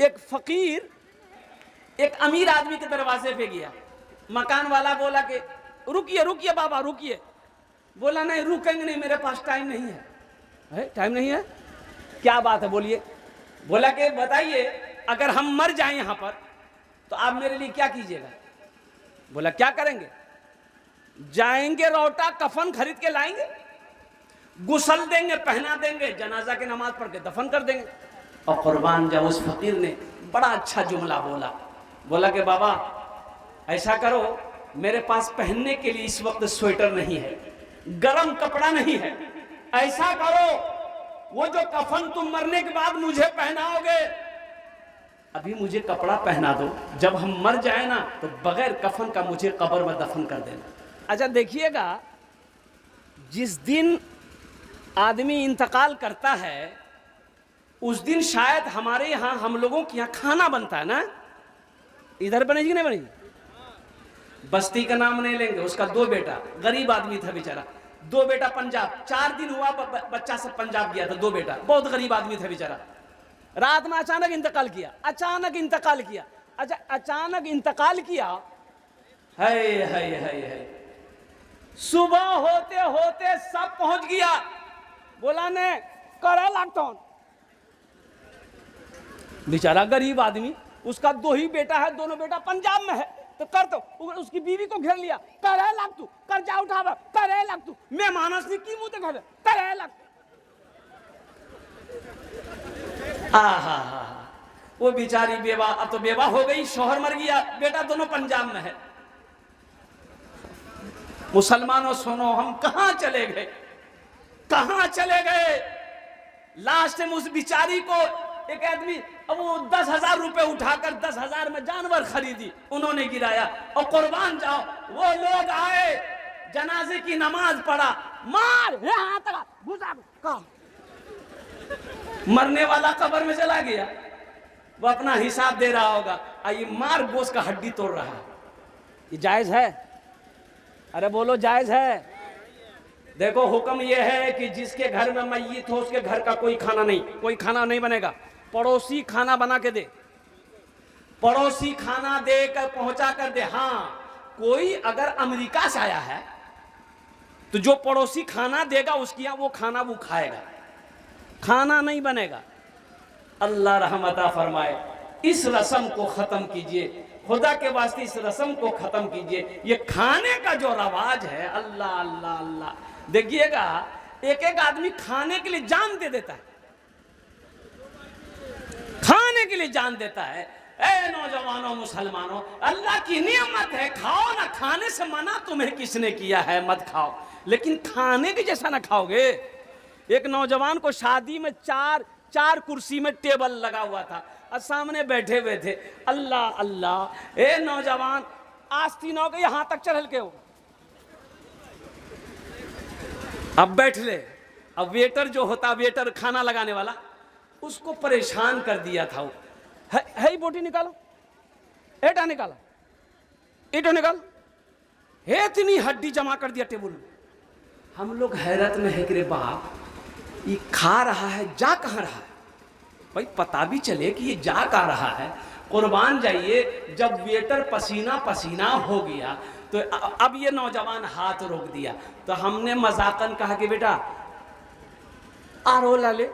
ایک فقیر ایک امیر آدمی کے دروازے پہ گیا. مکان والا بولا کہ رکیے رکیے بابا رکیے. بولا نہیں رکیں گے نہیں, میرے پاس ٹائم نہیں ہے. ٹائم نہیں ہے؟ کیا بات ہے بولیے. بولا کہ بتائیے اگر ہم مر جائیں یہاں پر تو آپ میرے لیے کیا کیجیے گا؟ بولا کیا کریں گے؟ جائیں گے روٹا کفن خرید کے لائیں گے, غسل دیں گے, پہنا دیں گے, جنازہ کی نماز پڑھ کے دفن کر دیں گے. اور قربان جاؤ اس فقیر نے بڑا اچھا جملہ بولا. بولا کہ بابا ایسا کرو, میرے پاس پہننے کے لیے اس وقت سویٹر نہیں ہے, گرم کپڑا نہیں ہے. ایسا کرو وہ جو کفن تم مرنے کے بعد مجھے پہناؤ گے, ابھی مجھے کپڑا پہنا دو, جب ہم مر جائیں نا تو بغیر کفن کا مجھے قبر میں دفن کر دینا. اچھا دیکھیے گا, جس دن آدمی انتقال کرتا ہے اس دن شاید ہمارے یہاں ہم لوگوں کے یہاں کھانا بنتا ہے نا. ادھر بنے گی نہیں بنے گی؟ بستی کا نام نہیں لیں گے, اس کا 2 بیٹا, غریب آدمی تھا بیچارہ, 2 بیٹا پنجاب, 4 دن ہوا بچہ سب پنجاب گیا تھا, 2 بیٹا, بہت غریب آدمی تھا بیچارہ. رات میں اچانک انتقال کیا, اچانک انتقال کیا. اچھا اچانک انتقال کیا, ہے صبح ہوتے ہوتے سب پہنچ گیا. بولا نے کرے لگتا ہوں, بیچارہ غریب آدمی, اس کا 2 ہی بیٹا ہے, دونوں بیٹا پنجاب میں ہے, تو کر تو اس کی بیوی کو گھیر لیا, کرے لگ تو کر جا اٹھا بر, کرے لگ تو میں مانس نہیں کی منہ گھر, کرے لگ. وہ بیچاری بیوہ, اب تو بیوہ ہو گئی, شوہر مر گیا, بیٹا دونوں پنجاب میں ہے. مسلمانوں سنو, ہم کہاں چلے گئے, کہاں چلے گئے. لاسٹ میں اس بیچاری کو ایک آدمی, وہ 10,000 روپے اٹھا کر 10,000 میں جانور خریدی, انہوں نے گرایا. اور قربان جاؤ وہ لوگ آئے, جنازے کی نماز پڑھا, مار ہاتھ گھسا کہا, مرنے والا قبر میں چلا گیا, وہ اپنا حساب دے رہا ہوگا, یہ مار گوشت کا ہڈی توڑ رہا ہے. یہ جائز ہے؟ ارے بولو جائز ہے؟ دیکھو حکم یہ ہے کہ جس کے گھر میں میت ہو اس کے گھر کا کوئی کھانا نہیں بنے گا. پڑوسی کھانا بنا کے دے, پڑوسی کھانا دے کر پہنچا کر دے. ہاں کوئی اگر امریکہ سے آیا ہے تو جو پڑوسی کھانا دے گا اس کی وہ کھانا وہ کھائے گا, کھانا نہیں بنے گا. اللہ رحمتہ فرمائے, اس رسم کو ختم کیجئے, خدا کے واسطے اس رسم کو ختم کیجئے. یہ کھانے کا جو رواج ہے, اللہ اللہ اللہ, دیکھیے گا ایک ایک آدمی کھانے کے لیے جان دے دیتا ہے, کھانے کے لیے جان دیتا ہے. اے نوجوانوں مسلمانوں, اللہ کی نعمت ہے, کھاؤ نا, کھانے سے منع تمہیں کس نے کیا ہے, مت کھاؤ, لیکن کھانے کے جیسا نہ کھاؤ گے. ایک نوجوان کو شادی میں 4 کرسی میں ٹیبل لگا ہوا تھا اور سامنے بیٹھے ہوئے تھے. اللہ اللہ, اے نوجوان آستین ہو گئی, یہاں تک چڑھ کے ہو, اب بیٹھ لے. اب ویٹر جو ہوتا, ویٹر کھانا لگانے والا, اس کو پریشان کر دیا تھا. وہ ہے بوٹی نکالو, ایٹا نکالا, ایٹو نکال, ہے اتنی ہڈی جمع کر دیا ٹیبل میں. ہم لوگ حیرت میں ہے کہ رے باپ یہ کھا رہا ہے, جا کہاں رہا ہے بھائی, پتا بھی چلے کہ یہ جا کہاں رہا ہے. قربان جائیے, جب ویٹر پسینہ پسینہ ہو گیا تو اب یہ نوجوان ہاتھ روک دیا, تو ہم نے مذاقاً کہا کہ بیٹا آرو لا لے.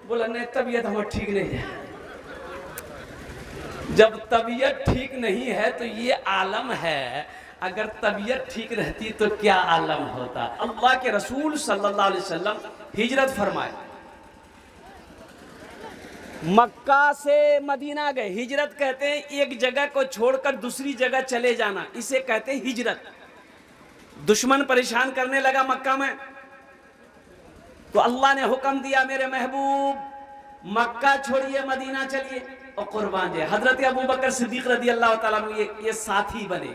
بولا نہیں, طبیعت ہمیں ٹھیک نہیں ہے. جب طبیعت ٹھیک نہیں ہے تو یہ عالم ہے, اگر طبیعت ٹھیک رہتی تو کیا عالم ہوتا. اللہ کے رسول صلی اللہ علیہ وسلم ہجرت فرمائے, مکہ سے مدینہ گئے. ہجرت کہتے ہیں ایک جگہ کو چھوڑ کر دوسری جگہ چلے جانا, اسے کہتے ہیں ہجرت. دشمن پریشان کرنے لگا مکہ میں, تو اللہ نے حکم دیا میرے محبوب مکہ چھوڑیے, مدینہ چلیے. اور قربان جائے, حضرت ابو بکر صدیق رضی اللہ تعالیٰ عنہ یہ ساتھی بنے.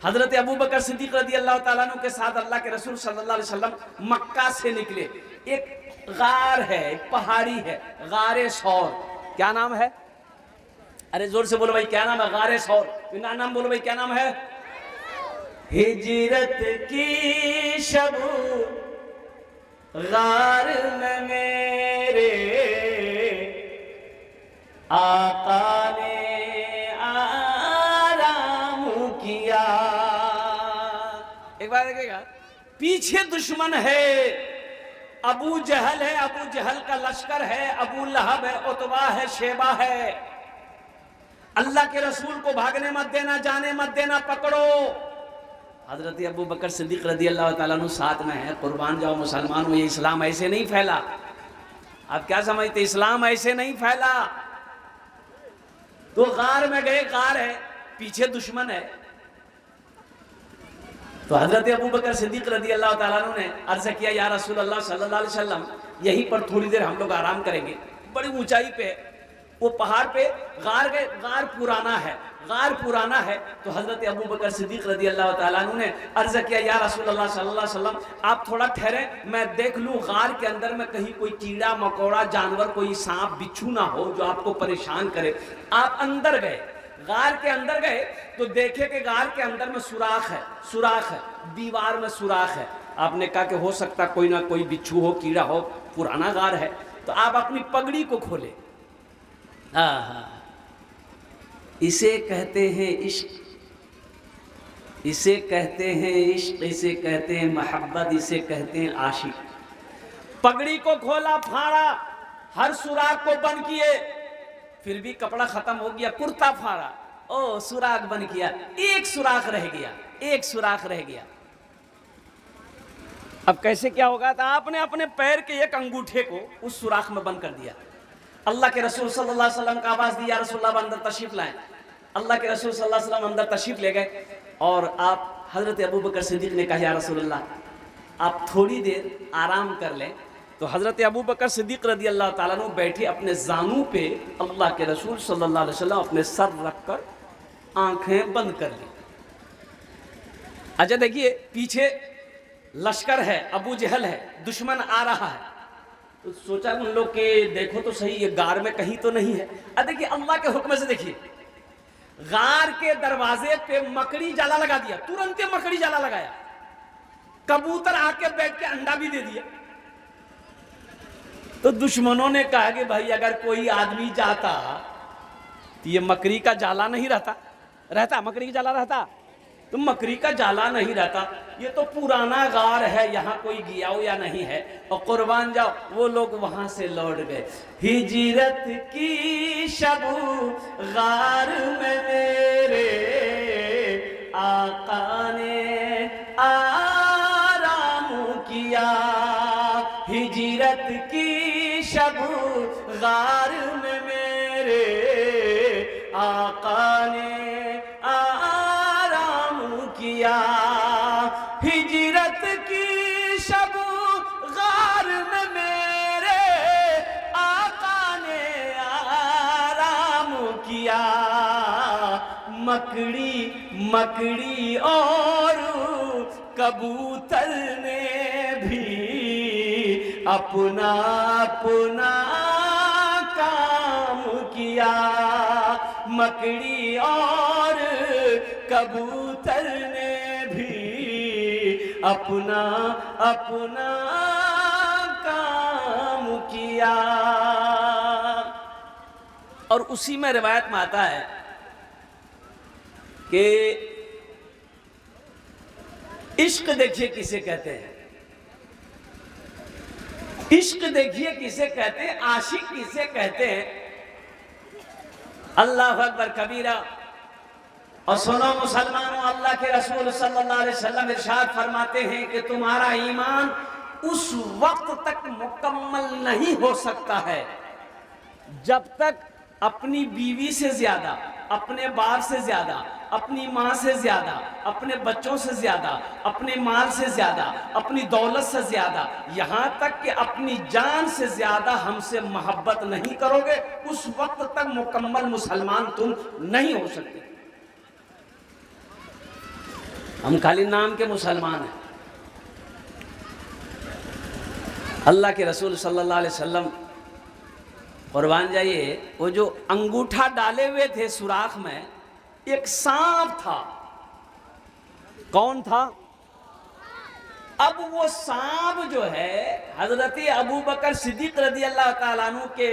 حضرت ابو بکر صدیق رضی اللہ تعالیٰ عنہ کے ساتھ اللہ کے رسول صلی اللہ علیہ وسلم مکہ سے نکلے. ایک غار ہے, ایک پہاڑی ہے, غار ثور. کیا نام ہے؟ ارے زور سے بولو بھائی, کیا نام ہے؟ غار ثور. نام بولو بھائی, کیا نام ہے؟ ہجرت کی شب غار میں میرے آقا نے آرام کیا. ایک بار دیکھے گا، پیچھے دشمن ہے، ابو جہل ہے، ابو جہل کا لشکر ہے، ابو لہب ہے، عتبہ ہے، شیبہ ہے. اللہ کے رسول کو بھاگنے مت دینا، جانے مت دینا، پکڑو. حضرت ابو بکر صدیق رضی اللہ تعالیٰ عنہ ساتھ میں ہے. قربان جاؤ مسلمانوں، یہ اسلام ایسے نہیں پھیلا. آپ کیا سمجھتے؟ اسلام ایسے نہیں پھیلا. تو غار میں گئے، غار ہے، پیچھے دشمن ہے. تو حضرت ابو بکر صدیق رضی اللہ تعالیٰ عنہ نے عرض کیا، یا رسول اللہ صلی اللہ علیہ وسلم، یہیں پر تھوڑی دیر ہم لوگ آرام کریں گے. بڑی اونچائی پہ وہ پہاڑ پہ غار گئے. غار پرانا ہے، غار پرانا ہے. تو حضرت ابو بکر صدیق رضی اللہ تعالیٰ عنہ نے عرض کیا، یا رسول اللہ صلی اللہ علیہ وسلم، آپ تھوڑا ٹھہریں، میں دیکھ لوں غار کے اندر میں کہیں کوئی کیڑا مکوڑا جانور، کوئی سانپ بچھو نہ ہو جو آپ کو پریشان کرے. آپ اندر گئے، غار کے اندر گئے تو دیکھے کہ غار کے اندر میں سوراخ ہے، سوراخ ہے، دیوار میں سوراخ ہے. آپ نے کہا کہ ہو سکتا کوئی نہ کوئی بچھو ہو، کیڑا ہو، پرانا غار ہے. تو آپ اپنی پگڑی کو کھولے. اسے کہتے ہیں عشق، اسے کہتے ہیں عشق، اسے کہتے ہیں محبت، اسے کہتے ہیں عاشق. پگڑی کو کھولا، پھاڑا، ہر سوراخ کو بند کیے. پھر بھی کپڑا ختم ہو گیا، کرتا پھاڑا، او سوراخ بند کیا، ایک سوراخ رہ گیا، ایک سوراخ رہ گیا. اب کیسے کیا ہوگا؟ تو آپ نے اپنے پیر کے ایک انگوٹھے کو اس سوراخ میں بند کر دیا. اللہ کے رسول صلی اللہ علیہ وسلم کا آواز دی، یا رسول اللہ اندر تشریف لائیں. اللہ کے رسول صلی اللہ علیہ وسلم اندر تشریف لے گئے اور آپ حضرت ابو بکر صدیق نے کہا، یا رسول اللہ آپ تھوڑی دیر آرام کر لیں. تو حضرت ابو بکر صدیق رضی اللہ تعالیٰ عنہ بیٹھے اپنے زانوں پہ، اللہ کے رسول صلی اللہ علیہ وسلم اپنے سر رکھ کر آنکھیں بند کر لی. اچھا دیکھیے، پیچھے لشکر ہے، ابو جہل ہے، دشمن آ رہا ہے. تو سوچا ان لوگ کہ دیکھو تو صحیح، یہ غار میں کہیں تو نہیں ہے. اب دیکھیے اللہ کے حکم سے، دیکھیے غار کے دروازے پہ مکڑی جالا لگا دیا، ترنت مکڑی جالا لگایا. کبوتر آ کے بیٹھ کے انڈا بھی دے دیا. تو دشمنوں نے کہا کہ بھائی اگر کوئی آدمی جاتا تو یہ مکڑی کا جالا نہیں رہتا، مکڑی کا جالا رہتا تو مکڑی کا جالا نہیں رہتا. یہ تو پرانا غار ہے، یہاں کوئی گیا ہو یا نہیں ہے. اور قربان جاؤ وہ لوگ وہاں سے لوٹ گئے. ہجرت کی شب غار میں میرے آقا نے آرام کیا. ہجرت کی شب غار میں میرے آقا نے آرام کیا. ہجرت کی شب غار میں میرے آقا نے آرام کیا. مکڑی اور کبوتر نے بھی اپنا کام کیا. مکڑی اور کبوتر نے بھی اپنا کام کیا. اور اسی میں روایت میں آتا ہے کہ عشق دیکھیے کسے کہتے ہیں، عشق دیکھیے کسے کہتے ہیں، عاشق کسے کہتے ہیں. اللہ اکبر کبیرہ. اور سنو مسلمانوں، اللہ کے رسول صلی اللہ علیہ وسلم ارشاد فرماتے ہیں کہ تمہارا ایمان اس وقت تک مکمل نہیں ہو سکتا ہے جب تک اپنی بیوی سے زیادہ، اپنے باپ سے زیادہ، اپنی ماں سے زیادہ، اپنے بچوں سے زیادہ، اپنے مال سے زیادہ، اپنی دولت سے زیادہ، یہاں تک کہ اپنی جان سے زیادہ ہم سے محبت نہیں کرو گے، اس وقت تک مکمل مسلمان تم نہیں ہو سکتے. ہم خالی نام کے مسلمان ہیں. اللہ کے رسول صلی اللہ علیہ وسلم، قربان جائیے، وہ جو انگوٹھا ڈالے ہوئے تھے سوراخ میں، ایک سانپ تھا. کون تھا؟ اب وہ سانپ جو ہے حضرت ابو بکر صدیق رضی اللہ تعالیٰ عنہ کے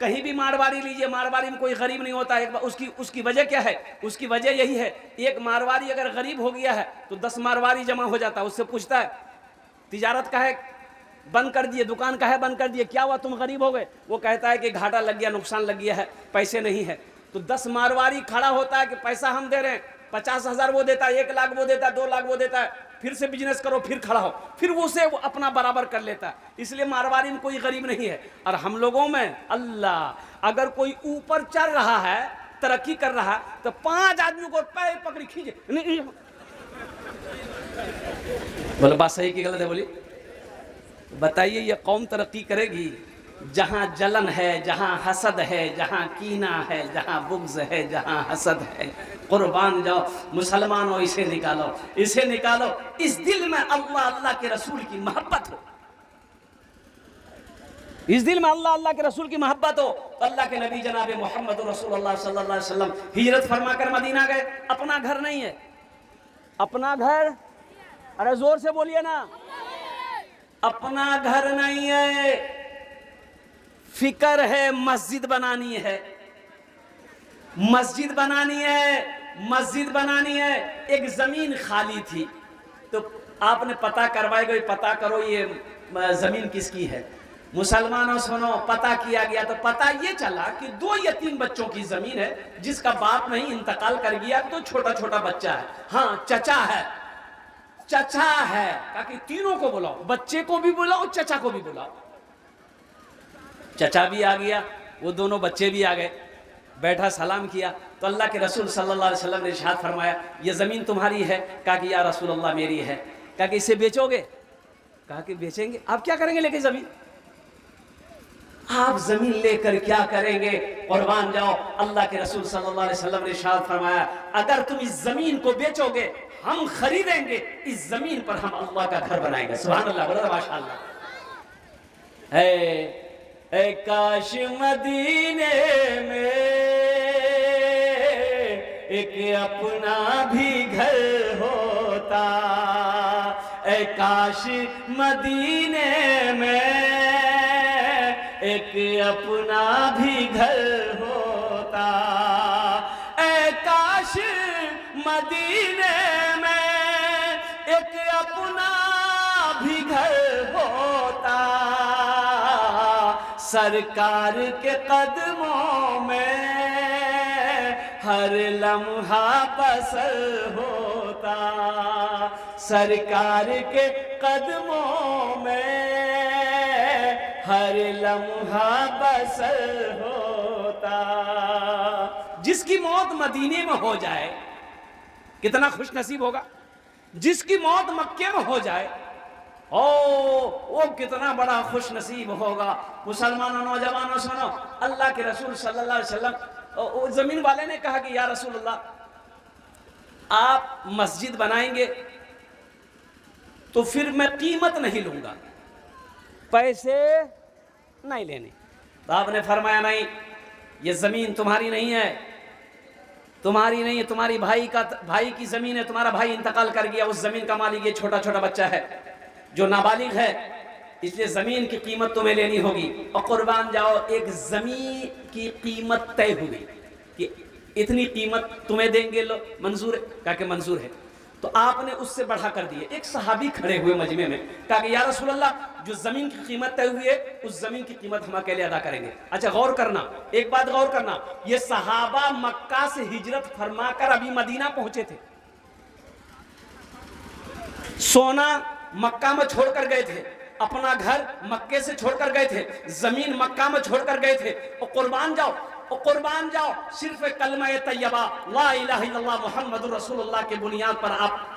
کہیں بھی مارواڑی لیجئے، مارواڑی میں کوئی غریب نہیں ہوتا. اس کی وجہ کیا ہے؟ اس کی وجہ یہی ہے، ایک مارواڑی اگر غریب ہو گیا ہے تو 10 مارواڑی جمع ہو جاتا ہے. اس سے پوچھتا ہے تجارت کا ہے بند کر دیے، دکان کا ہے بند کر دیے، کیا ہوا تم غریب ہو گئے؟ وہ کہتا ہے کہ گھاٹا لگ گیا، نقصان لگ گیا ہے، پیسے نہیں ہے. تو 10 مارواڑی کھڑا ہوتا ہے کہ پیسہ ہم دے رہے ہیں، 50,000 وہ دیتا ہے، 1 لاکھ وہ دیتا ہے، 2 لاکھ وہ دیتا ہے، پھر سے بزنس کرو، پھر کھڑا ہو، پھر اسے وہ اپنا برابر کر لیتا ہے. اس لیے مارواڑی میں کوئی غریب نہیں ہے. اور ہم لوگوں میں اللہ، اگر کوئی اوپر چڑھ رہا ہے، ترقی کر رہا ہے، تو 5 آدمیوں کو پیر پکڑی کھینچے. بولے بات صحیح کی غلط ہے؟ بولی بتائیے. یہ قوم ترقی کرے گی جہاں جلن ہے، جہاں حسد ہے، جہاں کینہ ہے، جہاں بغض ہے، جہاں حسد ہے. قربان جاؤ مسلمانوں، اسے نکالو، اسے نکالو. اس دل میں اللہ کے رسول کی محبت ہو، اس دل میں اللہ کے رسول کی محبت ہو. اللہ کے نبی جناب محمد رسول اللہ صلی اللہ علیہ وسلم ہجرت فرما کر مدینہ گئے. اپنا گھر نہیں ہے، اپنا گھر، ارے زور سے بولیے نا، اپنا گھر نہیں ہے. فکر ہے مسجد بنانی ہے، مسجد بنانی ہے، مسجد بنانی ہے. ایک زمین خالی تھی تو آپ نے پتہ کروائی گئی، پتہ کرو یہ زمین کس کی ہے. مسلمانوں سنو، پتہ کیا گیا تو پتہ یہ چلا کہ 2 یتیم بچوں کی زمین ہے جس کا باپ نہیں، انتقال کر گیا. تو چھوٹا چھوٹا بچہ ہے، ہاں چچا ہے، چچا ہے. کہا کہ تینوں کو بلاؤ، بچے کو بھی بلاؤ، چچا کو بھی بلاؤ. چچا بھی آ گیا، وہ دونوں بچے بھی آ گئے. بیٹھا سلام کیا تو اللہ کے رسول صلی اللہ علیہ وسلم نے ارشاد فرمایا یہ زمین تمہاری ہے؟ کہا کہ یا رسول اللہ میری ہے. کہا کہ اسے بیچو گے؟ کہا کہ بیچیں گے. آپ کیا کریں گے لے کے زمین؟ آپ زمین لے کر کیا کریں گے؟ قربان جاؤ. اللہ کے رسول صلی اللہ علیہ وسلم نے ارشاد فرمایا اگر تم اس زمین کو بیچو گے، ہم خریدیں گے، اس زمین پر ہم اللہ کا گھر بنائیں گے. سبحان اللہ، بولو ماشاء اللہ. اے کاش مدینے میں ایک اپنا بھی گھر ہوتا، اے کاش مدینے میں ایک اپنا بھی گھر ہوتا، اے کاش مدینے میں ایک اپنا بھی گھر ہوتا، سرکار کے قدموں میں ہر لمحہ بسر ہوتا، سرکار کے قدموں میں ہر لمحہ بسر ہوتا. جس کی موت مدینے میں ہو جائے کتنا خوش نصیب ہوگا. جس کی موت مکے میں ہو جائے وہ کتنا بڑا خوش نصیب ہوگا. مسلمانوں، نوجوانوں سنو، اللہ کے رسول صلی اللہ علیہ وسلم، زمین والے نے کہا کہ یا رسول اللہ آپ مسجد بنائیں گے تو پھر میں قیمت نہیں لوں گا، پیسے نہیں لینے. تو آپ نے فرمایا نہیں، یہ زمین تمہاری نہیں ہے، تمہاری نہیں ہے، تمہاری بھائی کی زمین ہے. تمہارا بھائی انتقال کر گیا، اس زمین کا مالک یہ چھوٹا چھوٹا بچہ ہے جو نابالغ ہے، اس لیے زمین کی قیمت تمہیں لینی ہوگی. اور قربان جاؤ ایک زمین کی قیمت طے ہوئی کہ اتنی قیمت تمہیں دیں گے، لو منظور ہے؟ کہا کہ منظور ہے. تو آپ نے اس سے بڑھا کر دیے. ایک صحابی کھڑے ہوئے مجمع میں، کہا کہ یا رسول اللہ جو زمین کی قیمت طے ہوئی ہے اس زمین کی قیمت ہم اکیلے ادا کریں گے. اچھا غور کرنا، ایک بات غور کرنا، یہ صحابہ مکہ سے ہجرت فرما کر ابھی مدینہ پہنچے تھے. سونا مکہ میں چھوڑ کر گئے تھے، اپنا گھر مکے سے چھوڑ کر گئے تھے، زمین مکہ میں چھوڑ کر گئے تھے. اور قربان جاؤ صرف کلمہ طیبہ لا الہ الا اللہ محمد رسول اللہ کے بنیاد پر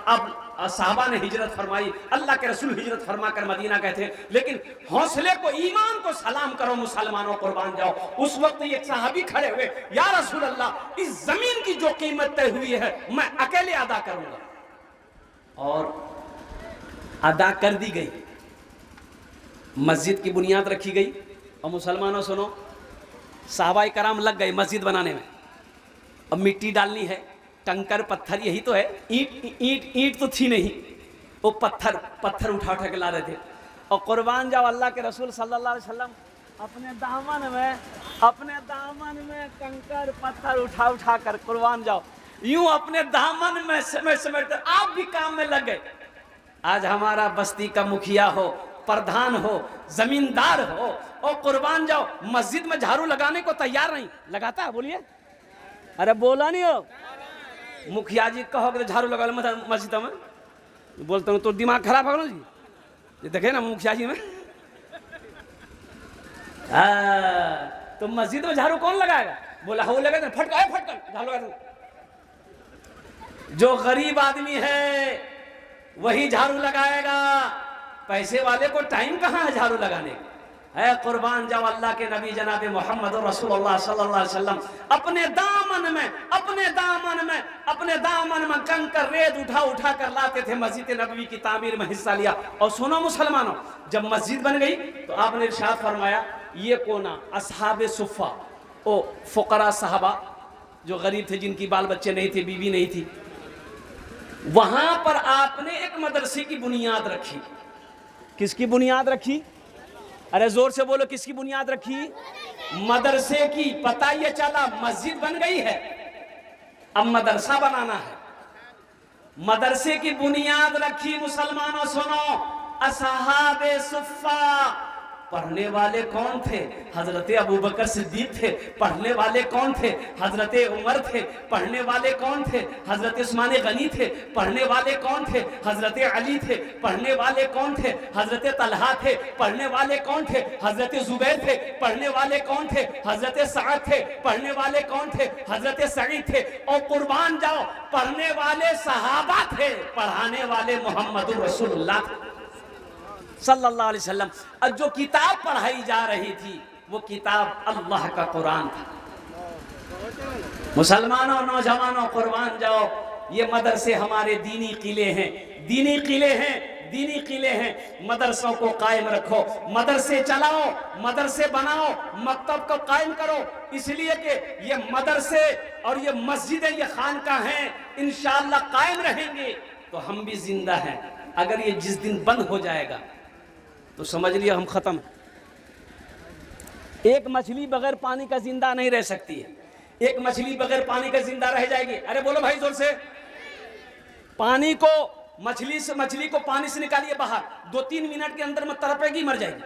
اب صحابہ نے ہجرت فرمائی. اللہ کے رسول ہجرت فرما کر مدینہ گئے تھے. لیکن حوصلے کو، ایمان کو سلام کرو مسلمانوں. قربان جاؤ اس وقت ایک صحابی کھڑے ہوئے، یا رسول اللہ اس زمین کی جو قیمت طے ہوئی ہے میں اکیلے ادا کروں گا. اور ادا کر دی گئی، مسجد کی بنیاد رکھی گئی. اور مسلمانوں سنو، صحابہ کرام لگ گئے مسجد بنانے میں. اب مٹی ڈالنی ہے، کنکر پتھر، یہی تو ہے. اینٹ تو تھی نہیں، وہ پتھر اٹھا کے لا رہے تھے. اور قربان جاؤ اللہ کے رسول صلی اللہ علیہ وسلم اپنے دامن میں کنکر پتھر اٹھا اٹھا کر قربان جاؤ، یوں اپنے دامن میں سمیٹ کر آپ بھی کام میں لگ گئے۔ آج ہمارا بستی کا مکھیا ہو، پردھان ہو، زمیندار ہو، اور قربان جاؤ مسجد میں جھاڑو لگانے کو تیار نہیں، لگاتا ہے؟ بولیے، ارے بولا نہیں ہو؟ مکھیا جی کہو کہ جھاڑو لگا لو مسجد میں، بولتا ہوں تو دماغ خراب ہو جی، یہ دیکھیں نا مکھیا جی میں، تو مسجد میں جھاڑو کون لگائے گا؟ بولا ہو لگا دے، پھٹ کر جھاڑو لگا دے۔ جو غریب آدمی ہے وہی جھاڑو لگائے گا، پیسے والے کو ٹائم کہاں ہے جھاڑو لگانے کا؟ اے قربان جاؤ اللہ کے نبی جناب محمد رسول اللہ صلی اللہ علیہ وسلم اپنے دامن میں کنکر ریت اٹھا کر لاتے تھے، مسجد نبوی کی تعمیر میں حصہ لیا۔ اور سنو مسلمانوں، جب مسجد بن گئی تو آپ نے ارشاد فرمایا یہ کونا اصحاب صفہ، او فقراء صحابہ جو غریب تھے، جن کی بال بچے نہیں تھے، بیوی نہیں تھی، وہاں پر آپ نے ایک مدرسے کی بنیاد رکھی۔ کس کی بنیاد رکھی؟ ارے زور سے بولو، کس کی بنیاد رکھی؟ مدرسے کی۔ پتہ یہ چلا مسجد بن گئی ہے، اب مدرسہ بنانا ہے، مدرسے کی بنیاد رکھی۔ مسلمانوں سنو، اصحاب صفہ پڑھنے والے کون تھے؟ حضرت ابوبکر صدیق تھے۔ پڑھنے والے کون تھے؟ حضرت عمر تھے۔ پڑھنے والے کون تھے؟ حضرت عثمان غنی تھے۔ پڑھنے والے کون تھے؟ حضرت علی تھے۔ پڑھنے والے کون تھے؟ حضرت طلحہ تھے۔ پڑھنے والے کون تھے؟ حضرت زبیر تھے۔ پڑھنے والے کون تھے؟ حضرت سعد تھے۔ پڑھنے والے کون تھے؟ حضرت سعید تھے۔ اور قربان جاؤ پڑھنے والے صحابہ تھے، پڑھانے والے محمد رسول اللہ تھے صلی اللہ علیہ وسلم۔ اور جو کتاب پڑھائی جا رہی تھی وہ کتاب اللہ کا قرآن تھا۔ مسلمانوں، نوجوانوں، قربان جاؤ، یہ مدرسے ہمارے دینی قلعے ہیں، دینی قلعے ہیں، دینی قلعے ہیں۔ مدرسوں کو قائم رکھو، مدرسے چلاؤ، مدرسے بناؤ، مکتب کو قائم کرو، اس لیے کہ یہ مدرسے اور یہ مسجدیں، یہ خانقاہ ہیں، انشاءاللہ قائم رہیں گے تو ہم بھی زندہ ہیں۔ اگر یہ جس دن بند ہو جائے گا تو سمجھ لیا ہم ختم۔ ایک مچھلی بغیر پانی کا زندہ نہیں رہ سکتی ہے، ایک مچھلی بغیر پانی کا زندہ رہ جائے گی۔ ارے بولو بھائی زور سے، پانی کو مچھلی کو پانی سے نکالیے باہر، 2-3 منٹ کے اندر میں تڑپے گی، مر جائے گی۔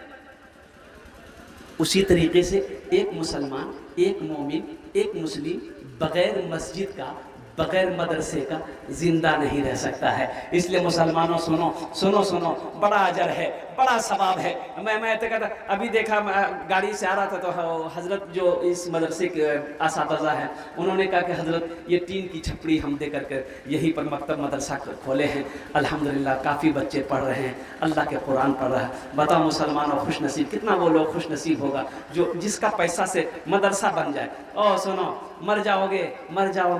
اسی طریقے سے ایک مسلمان، ایک مومن، ایک مسلم بغیر مسجد کا، بغیر مدرسے کا زندہ نہیں رہ سکتا ہے۔ اس لیے مسلمانوں سنو، بڑا اجر ہے، بڑا ثواب ہے۔ میں کہتا ابھی دیکھا، گاڑی سے آ رہا تھا تو حضرت جو اس مدرسے کے اساتذہ ہیں انہوں نے کہا کہ حضرت یہ ٹین کی چھپڑی ہم دے کر کے یہیں پر مکتب مدرسہ کھولے ہیں، الحمدللہ کافی بچے پڑھ رہے ہیں، اللہ کے قرآن پڑھ رہا ہے۔ بتاؤ مسلمانوں، خوش نصیب کتنا وہ لوگ خوش نصیب ہوگا جو جس کا پیسہ سے مدرسہ بن جائے۔ او سنو، مر جاؤ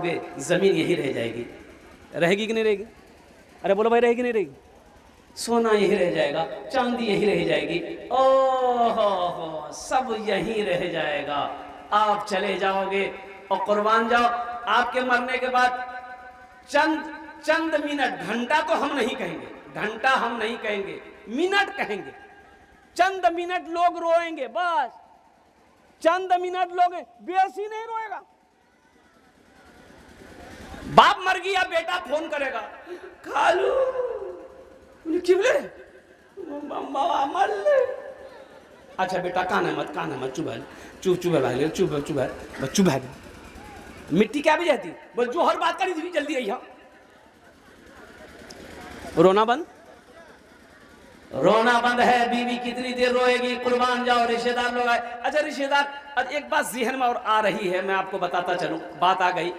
گے، زمین یہی رہ جائے گی، رہے گی کہ نہیں رہے گی؟ ارے بولو بھائی، رہے گی نہیں رہے گی؟ سونا یہی رہ جائے گا، چاندی یہی رہ جائے گی، سب یہی رہ جائے گا، آپ چلے جاؤ گے۔ اور قربان جاؤ، آپ کے مرنے کے بعد چند منٹ، گھنٹہ تو ہم نہیں کہیں گے، گھنٹہ ہم نہیں کہیں گے، منٹ کہیں گے۔ چند منٹ لوگ روئیں گے، بس چند منٹ لوگ، بیسی نہیں روئے گا۔ باپ مر گیا، بیٹا فون کرے گا، کالو کیولے ماما مر لے، اچھا بیٹا کانا مت چوب مٹی کیا بھی جاتی، بس جو ہر بات کری تھی جلدی آئی۔ رونا بند ہے، بیوی کتنی دیر روئے گی؟ قربان جاؤ، رشتہ دار لوگ آئے۔ اچھا رشتہ دار، ایک بات ذہن میں اور آ رہی ہے، میں آپ کو بتاتا چلوں، بات آ گئی،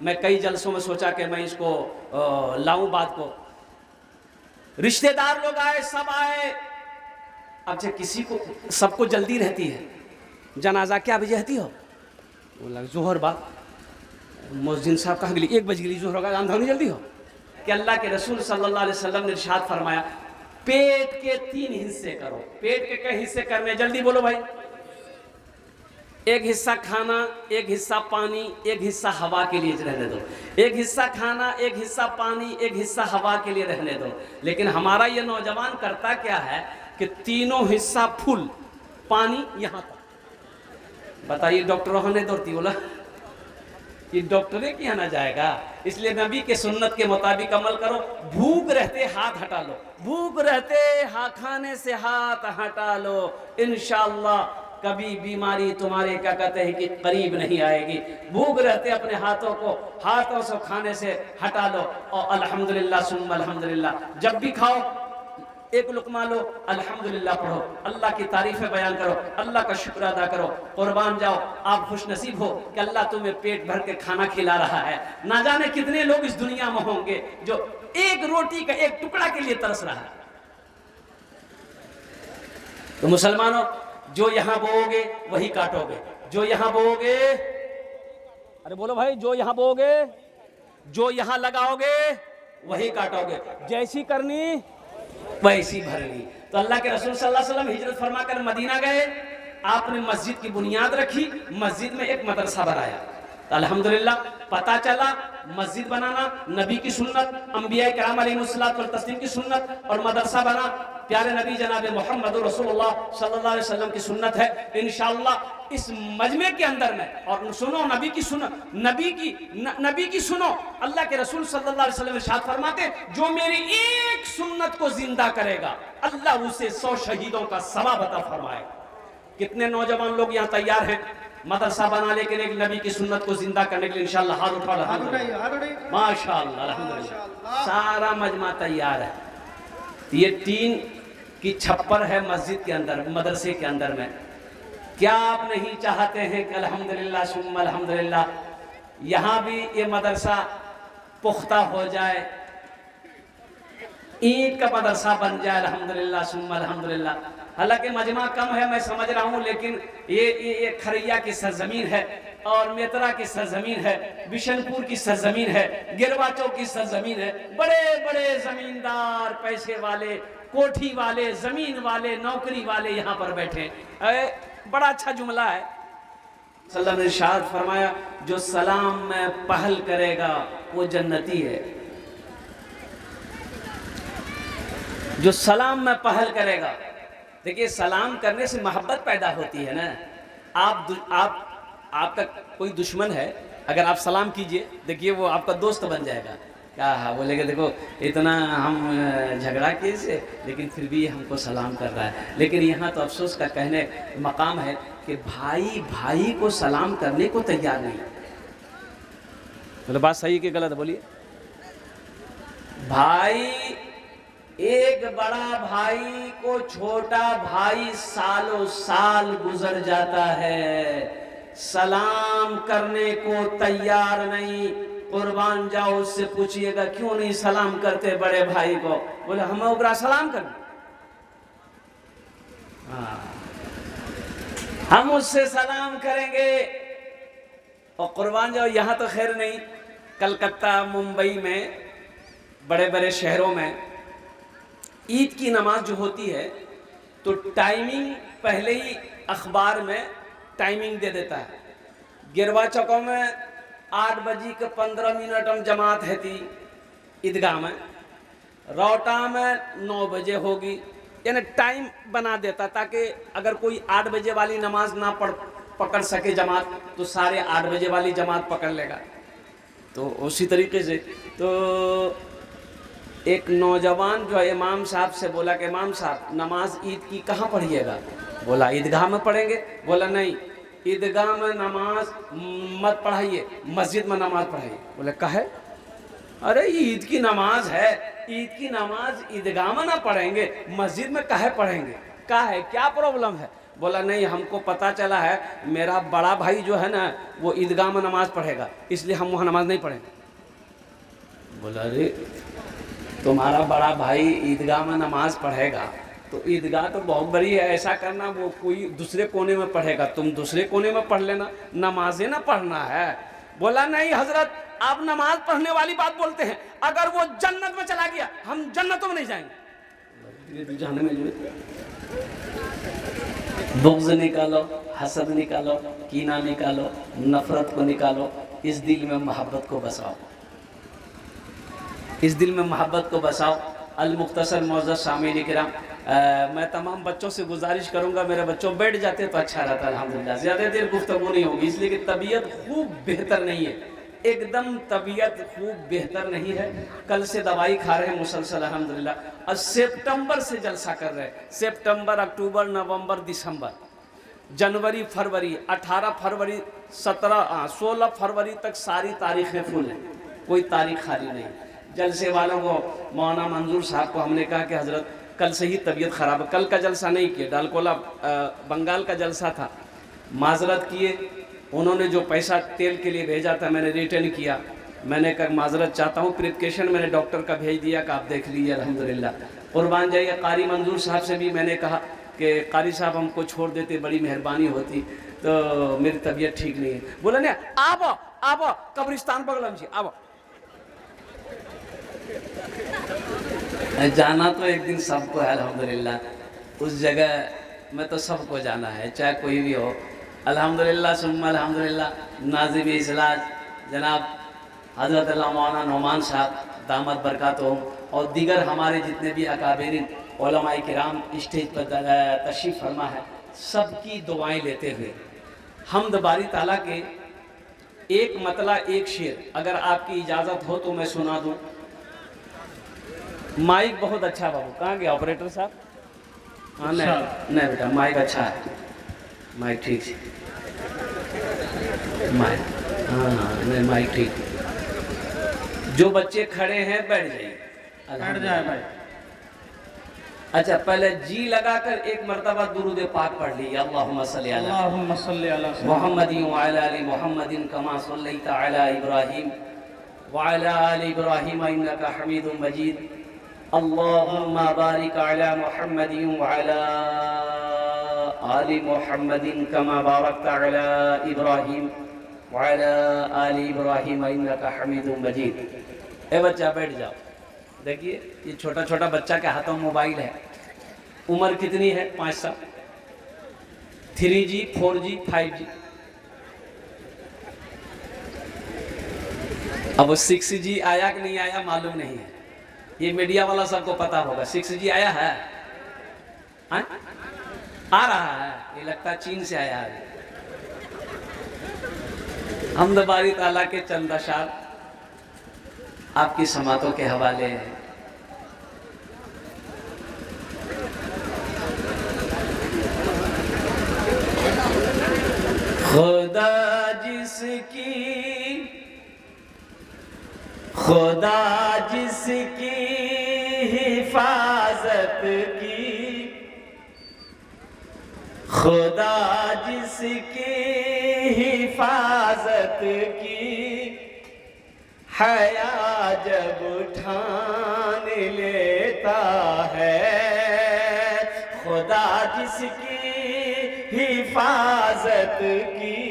میں کئی جلسوں میں سوچا کہ میں اس کو لاؤں بات کو۔ رشتہ دار لوگ آئے، سب آئے، اب جب کسی کو، سب کو جلدی رہتی ہے، جنازہ کیا بجے رہتی ہو؟ بولا ظہر بعد، مؤذن صاحب کہاں گلی؟ 1 بج گئی، ظہر کا جان نہیں جلدی ہو؟ کہ اللہ کے رسول صلی اللہ علیہ وسلم نے ارشاد فرمایا پیٹ کے 3 حصے کرو۔ پیٹ کے کئی حصے کرنے؟ جلدی بولو بھائی۔ ایک حصہ کھانا، ایک حصہ پانی، ایک حصہ ہوا کے لیے رہنے دو۔ ایک حصہ کھانا، ایک حصہ پانی، ایک حصہ ہوا کے لیے رہنے دو۔ لیکن ہمارا یہ نوجوان کرتا کیا ہے کہ تینوں حصہ پھل، پانی یہاں تک، بتائیے ڈاکٹروں نے دوڑتی بولا یہ ڈاکٹریں کیا نہ جائے گا. اس لیے نبی کے سنت کے مطابق عمل کرو. بھوک رہتے ہاتھ ہٹا لو, بھوک رہتے کھانے سے ہاتھ ہٹا لو, انشاءاللہ کبھی بیماری تمہارے کیا کہتے ہیں کہ قریب نہیں آئے گی. بھوک رہتے اپنے ہاتھوں سے کھانے سے ہٹا لو, اور الحمدللہ ثم الحمدللہ. جب بھی کھاؤ ایک لقمہ لو, الحمدللہ پڑھو, اللہ کی تعریفیں بیان کرو, اللہ کا شکر ادا کرو. قربان جاؤ, آپ خوش نصیب ہو کہ اللہ تمہیں پیٹ بھر کے کھانا کھلا رہا ہے. نہ جانے کتنے لوگ اس دنیا میں ہوں گے جو ایک روٹی کا ایک ٹکڑا کے لیے ترس رہا ہے. تو مسلمانوں, جو یہاں بو گے وہی کاٹو گے. جو یہاں بو گے, ارے بولو بھائی, جو یہاں بو گے, جو یہاں لگاؤ گے وہی کاٹو گے. جیسی کرنی ویسی بھرنی. تو اللہ کے رسول صلی اللہ علیہ وسلم ہجرت فرما کر مدینہ گئے. آپ نے مسجد کی بنیاد رکھی, مسجد میں ایک مدرسہ بنایا. الحمدللہ پتہ چلا مسجد بنانا نبی کی سنت, انبیاء کرام علیہ الصلوۃ والتسلیم کی سنت, اور مدرسہ بنا پیارے نبی جناب محمد رسول اللہ صلی اللہ علیہ وسلم کی سنت ہے. انشاءاللہ اس مجمع کے اندر میں, اور سنو نبی کی سنت, نبی کی سنو. اللہ کے رسول صلی اللہ علیہ وسلم ارشاد فرماتے جو میری ایک سنت کو زندہ کرے گا اللہ اسے 100 شہیدوں کا ثواب عطا فرمائے. کتنے نوجوان لوگ یہاں تیار ہیں مدرسہ بنا لے کے ایک نبی کی سنت کو زندہ کرنے کے لیے؟ انشاءاللہ ہاتھ اٹھا الحمدللہ, ماشاءاللہ الحمدللہ. سارا مجمع تیار ہے. یہ ٹین کی چھپر ہے مسجد کے اندر, مدرسے کے اندر میں. کیا آپ نہیں چاہتے ہیں کہ الحمدللہ ثم الحمدللہ یہاں بھی یہ مدرسہ پختہ ہو جائے, اینٹ کا مدرسہ بن جائے؟ الحمدللہ ثم الحمدللہ. حالانکہ مجمع کم ہے میں سمجھ رہا ہوں, لیکن یہ کھریا کی سرزمین ہے, اور میترا کی سرزمین ہے, بشن پور کی سرزمین ہے, گروا چوک کی سرزمین ہے. بڑے بڑے زمیندار, پیسے والے, کوٹھی والے, زمین والے, نوکری والے یہاں پر بیٹھے. بڑا اچھا جملہ ہے. صلی اللہ علیہ وسلم نے ارشاد فرمایا جو سلام میں پہل کرے گا وہ جنتی ہے. جو سلام میں پہل کرے گا, دیکھیے سلام کرنے سے محبت پیدا ہوتی ہے نا. آپ کا کوئی دشمن ہے, اگر آپ سلام کیجئے, دیکھیے وہ آپ کا دوست بن جائے گا. کیا بولے گا دیکھو اتنا ہم جھگڑا کیے سے, لیکن پھر بھی ہم کو سلام کر رہا ہے. لیکن یہاں تو افسوس کا کہنے مقام ہے کہ بھائی کو سلام کرنے کو تیار نہیں. بات صحیح کہ غلط بولیے. بھائی, ایک بڑا بھائی کو چھوٹا بھائی سالوں سال گزر جاتا ہے, سلام کرنے کو تیار نہیں. قربان جاؤ, اس سے پوچھئے گا کیوں نہیں سلام کرتے بڑے بھائی کو؟ بولے ہمیں اوپر سلام کرنا, ہم اس سے سلام کریں گے. اور قربان جاؤ یہاں تو خیر نہیں, کلکتہ, ممبئی میں, بڑے بڑے شہروں میں عید کی نماز جو ہوتی ہے تو ٹائمنگ پہلے ہی اخبار میں ٹائمنگ دے دیتا ہے. گروا چوکوں میں 8:15 جماعت ہے تھی عیدگاہ میں, روٹا میں 9 بجے ہوگی, یعنی ٹائم بنا دیتا تاکہ اگر کوئی 8 بجے والی نماز نہ پکڑ سکے جماعت تو سارے 8 بجے والی جماعت پکڑ لے گا. تو اسی طریقے سے تو ایک نوجوان جو ہے امام صاحب سے بولا کہ امام صاحب نماز عید کی کہاں پڑھیے گا؟ بولا عیدگاہ میں پڑھیں گے. بولا نہیں, عیدگاہ میں نماز مت پڑھائیے, مسجد میں نماز پڑھائیے. بولے کہے؟ ارے یہ عید کی نماز ہے, عید کی نماز عیدگاہ میں نہ پڑھیں گے, مسجد میں کہے پڑھیں گے؟ کہے کیا پرابلم ہے؟ بولا نہیں, ہم کو پتا چلا ہے میرا بڑا بھائی جو ہے نا وہ عیدگاہ میں نماز پڑھے گا, اس لیے ہم وہاں نماز نہیں پڑھیں گے. بولا ارے تمہارا بڑا بھائی عیدگاہ میں نماز پڑھے گا تو عیدگاہ تو بہت بڑی ہے, ایسا کرنا وہ کوئی دوسرے کونے میں پڑھے گا, تم دوسرے کونے میں پڑھ لینا, نمازیں نہ پڑھنا ہے. بولا نہیں حضرت, آپ نماز پڑھنے والی بات بولتے ہیں, اگر وہ جنت میں چلا گیا ہم جنتوں میں نہیں جائیں گے. بغض نکالو, حسد نکالو, کینہ نکالو, نفرت کو نکالو, اس دل میں محبت کو بساؤ, اس دل میں محبت کو بساؤ. المختصر معزز سامعین کرام, میں تمام بچوں سے گزارش کروں گا میرے بچوں بیٹھ جاتے تو اچھا رہتا الحمدللہ. زیادہ دیر گفتگو نہیں ہوگی اس لیے کہ طبیعت خوب بہتر نہیں ہے, ایک دم طبیعت خوب بہتر نہیں ہے. کل سے دوائی کھا رہے ہیں مسلسل الحمدللہ, اور سپٹمبر سے جلسہ کر رہے ہیں. سپٹمبر, اکتوبر, نومبر, دسمبر, جنوری, فروری, 18 فروری, 16 فروری تک ساری تاریخیں فل ہیں, کوئی تاریخ خالی نہیں. جلسے والوں کو مولانا منظور صاحب کو ہم نے کہا کہ حضرت کل سے ہی طبیعت خراب ہے, کل کا جلسہ نہیں کیا, ڈالکولا بنگال کا جلسہ تھا, معذرت کیے. انہوں نے جو پیسہ تیل کے لیے بھیجا تھا میں نے ریٹرن کیا. میں نے کہا معذرت چاہتا ہوں, پریسکرپشن میں نے ڈاکٹر کا بھیج دیا کہ آپ دیکھ لیجیے الحمدللہ. قربان جائیے. قاری منظور صاحب سے بھی میں نے کہا کہ قاری صاحب ہم کو چھوڑ دیتے بڑی مہربانی ہوتی, تو میری طبیعت ٹھیک نہیں ہے. بولا نہیں آپ قبرستان پگلم جی آپ جانا تو ایک دن سب کو ہے الحمدللہ. اس جگہ میں تو سب کو جانا ہے چاہے کوئی بھی ہو الحمدللہ ثم الحمدللہ. ناظم اجلاس جناب حضرت اللہ مولانا نعمان صاحب دامت برکاتہم اور دیگر ہمارے جتنے بھی اکابرین علماء کرام اسٹیج پر تشریف فرما ہے, سب کی دعائیں لیتے ہوئے حمد باری تعالیٰ کے ایک مطلع ایک شعر اگر آپ کی اجازت ہو تو میں سنا دوں. مائک بہت اچھا بابو, کہاں گیا آپریٹر صاحب؟ ہاں نہیں بیٹا مائک اچھا ہے, مائک ٹھیک ہے, مائک نہیں مائک ٹھیک. جو بچے کھڑے ہیں بیٹھ جائیے, بیٹھ جائے بھائی. اچھا پہلے جی لگا کر ایک مرتبہ درود پاک پڑھ لیجیے. اللہم صلی علی محمد وعلی آل محمد کما صلیت علی ابراہیم وعلی آل ابراہیم انکا حمید مجید. اللہم بارک علی محمد وعلی آل محمد کما بارکت علی ابراہیم وعلی آل ابراہیم انکا حمید مجید. اے بچہ بیٹھ جاؤ. دیکھیے یہ چھوٹا چھوٹا بچہ کے ہاتھوں موبائل ہے. عمر کتنی ہے؟ 5 سال. 3G 4G 5G. اب 6G آیا کہ نہیں آیا معلوم نہیں ہے, یہ میڈیا والا سب کو پتا ہوگا. 6G آیا ہے, آ رہا ہے, یہ لگتا ہے چین سے آیا ہے. حمد باری تعالیٰ کے چند اشعار آپ کی سماعتوں کے حوالے ہیں. خدا جس کی حفاظت کی, خدا جس کی حفاظت کی, حیا جب ٹھان لیتا ہے. خدا جس کی حفاظت کی,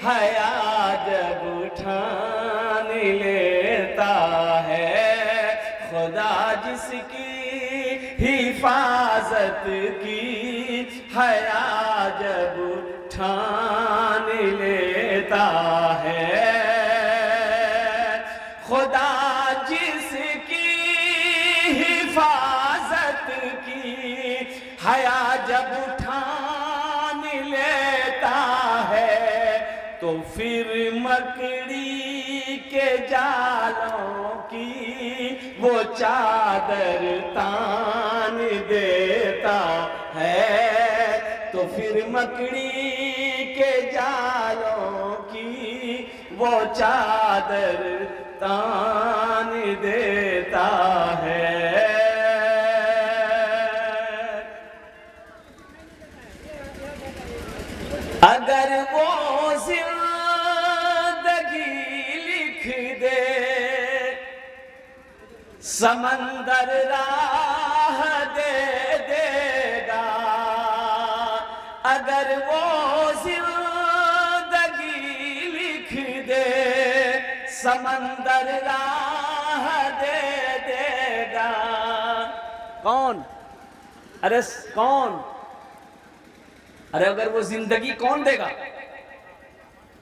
حیا جب ٹھان لیتا ہے. خدا جس کی حفاظت کی, حیا جب ٹھان لیتا ہے. خدا جس کی حفاظت کی, حیا جب ٹھان لیتا ہے, تو پھر مکڑی کے جالوں کی وہ چادر تان دیتا ہے. تو پھر مکڑی کے جالوں کی وہ چادر تان دیتا ہے. اگر وہ زندگی لکھ دے سمندر راہ دے دے گا. اگر وہ زندگی لکھ دے سمندر راہ دے دے گا. کون؟ ارے کون؟ ارے اگر وہ زندگی کون دے گا؟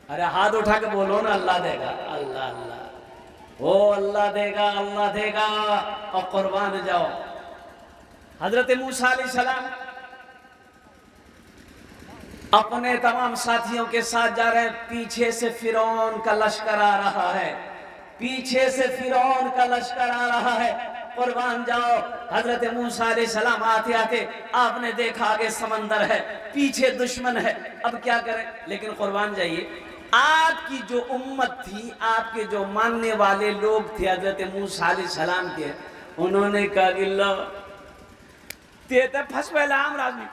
ارے ہاتھ اٹھا کے بولو نا, اللہ دے گا. اللہ اللہ, وہ اللہ دے گا, اللہ دے گا. اور قربان جاؤ حضرت موسیٰ علیہ السلام اپنے تمام ساتھیوں کے ساتھ جا رہے ہیں، پیچھے سے فرعون کا لشکر آ رہا ہے، پیچھے سے فرعون کا لشکر آ رہا ہے، قربان جاؤ۔ حضرت موسیٰ علیہ السلام آتے آتے آپ نے دیکھا آگے سمندر ہے، پیچھے دشمن ہے، اب کیا کریں؟ لیکن قربان جائیے، آپ کی جو امت تھی، آپ کے جو ماننے والے لوگ تھے حضرت موسیٰ علیہ السلام کے، انہوں نے کہا کہ اللہ تیتے پھنس پہلے عام رازمی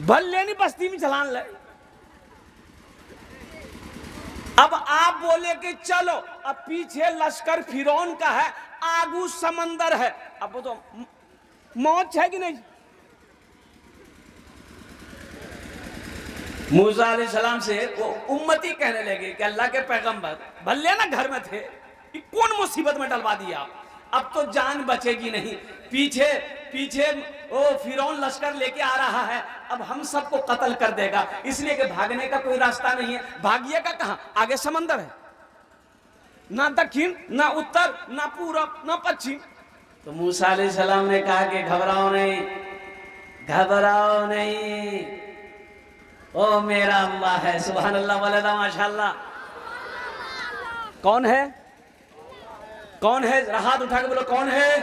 بھل لینی بستی میں چلان لے۔ اب آپ بولے کہ چلو، اب پیچھے لشکر فرعون کا ہے، آگو سمندر ہے، اب وہ تو موت ہے کہ نہیں؟ موسیٰ علیہ السلام سے وہ امتی کہنے لگے کہ اللہ کے پیغمبر بھلے نا گھر میں تھے، کون مصیبت میں ڈلوا دیا آپ، اب تو جان بچے گی نہیں، پیچھے وہ فرعون لشکر لے کے آ رہا ہے، اب ہم سب کو قتل کر دے گا، اس لیے کہ بھاگنے کا کوئی راستہ نہیں ہے، بھاگیے گا کہاں؟ آگے سمندر ہے، نہ دکھن نہ اتر نہ پورب نہ پچھم۔ تو موسیٰ علیہ السلام نے کہا کہ گھبراؤ نہیں، او میرا اللہ ہے، سبحان اللہ واللہ ماشاءاللہ۔ کون ہے؟ کون ہے؟ ہاتھ اٹھا کے بولو کون ہے؟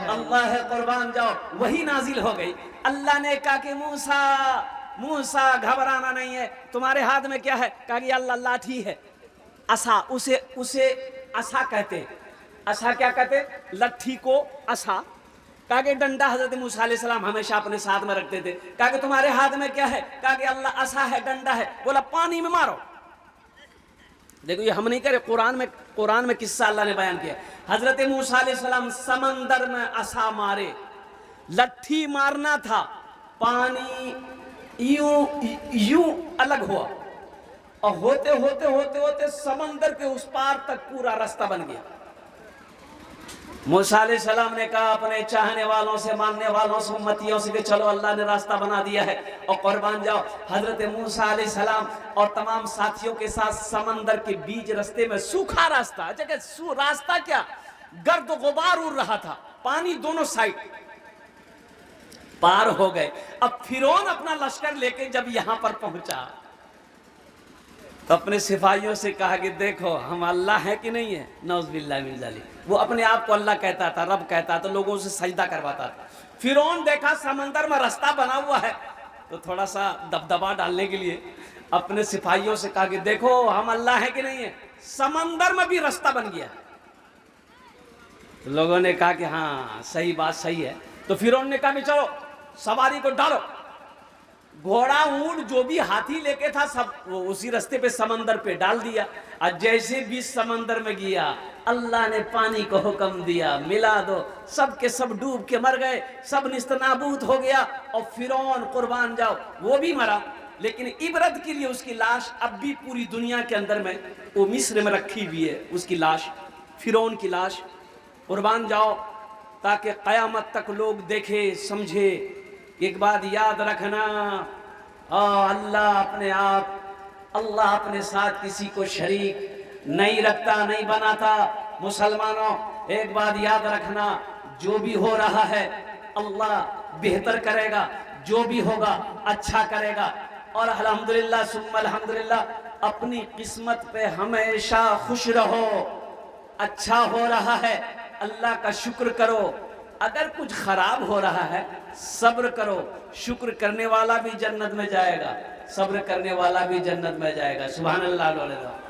اللہ ہے، قربان جاؤ۔ وہی نازل ہو گئی، اللہ نے کہا کہ موسیٰ گھبرانا نہیں ہے، تمہارے ہاتھ میں کیا ہے؟ کہا کہ اللہ لاٹھی ہے، عصا، اسے عصا کہتے، عصا کیا کہتے؟ لٹھی کو عصا، کہا کہ ڈنڈا حضرت موسیٰ علیہ السلام ہمیشہ اپنے ساتھ میں رکھتے تھے، کہا کہ تمہارے ہاتھ میں کیا ہے؟ کہا کہ اللہ عصا ہے، ڈنڈا ہے، بولا پانی میں مارو۔ دیکھو یہ ہم نہیں کرے، قرآن میں قصہ اللہ نے بیان کیا، حضرت موسیٰ علیہ السلام سمندر میں عصا مارے، لٹھی مارنا تھا، پانی یوں الگ ہوا، اور ہوتے سمندر کے اس پار تک پورا راستہ بن گیا۔ موسیٰ علیہ السلام نے کہا اپنے چاہنے والوں سے، ماننے والوں سے، امتیوں سے کہ چلو اللہ نے راستہ بنا دیا ہے، اور قربان جاؤ حضرت موسیٰ علیہ السلام اور تمام ساتھیوں کے ساتھ سمندر کے بیچ راستے میں سوکھا راستہ، راستہ کیا گرد و غبار اڑ رہا تھا، پانی دونوں سائڈ، پار ہو گئے۔ اب فرعون اپنا لشکر لے کے جب یہاں پر پہنچا تو اپنے سپاہیوں سے کہا کہ دیکھو ہم اللہ ہیں کہ نہیں ہے، نعوذ باللہ من ذالک، وہ اپنے آپ کو اللہ کہتا تھا، رب کہتا تھا، لوگوں سے سجدہ کرواتا تھا۔ فرعون دیکھا سمندر میں راستہ بنا ہوا ہے تو تھوڑا سا دبدبا ڈالنے کے لیے اپنے سپاہیوں سے کہا کہ دیکھو ہم اللہ ہیں کہ نہیں ہے، سمندر میں بھی راستہ بن گیا۔ لوگوں نے کہا کہ ہاں صحیح بات صحیح ہے، تو فرعون نے کہا کہ چلو سواری کو ڈالو، گھوڑا اونٹ جو بھی ہاتھی لے کے تھا سب وہ اسی راستے پہ سمندر پہ ڈال دیا، اور جیسے بھی سمندر میں گیا اللہ نے پانی کو حکم دیا ملا دو، سب کے سب ڈوب کے مر گئے، سب نیست نابود ہو گیا، اور فرعون قربان جاؤ وہ بھی مرا، لیکن عبرت کے لیے اس کی لاش اب بھی پوری دنیا کے اندر میں وہ مصر میں رکھی ہوئی ہے، اس کی لاش، فرعون کی لاش، قربان جاؤ، تاکہ قیامت تک لوگ دیکھے سمجھے۔ ایک بات یاد رکھنا، اللہ اپنے ساتھ کسی کو شریک نہیں رکھتا، نہیں بناتا۔ مسلمانوں ایک بات یاد رکھنا، جو بھی ہو رہا ہے اللہ بہتر کرے گا، جو بھی ہوگا اچھا کرے گا، اور الحمدللہ ثم الحمدللہ اپنی قسمت پہ ہمیشہ خوش رہو، اچھا ہو رہا ہے اللہ کا شکر کرو، اگر کچھ خراب ہو رہا ہے صبر کرو، شکر کرنے والا بھی جنت میں جائے گا، صبر کرنے والا بھی جنت میں جائے گا، سبحان اللہ علیہ وسلم۔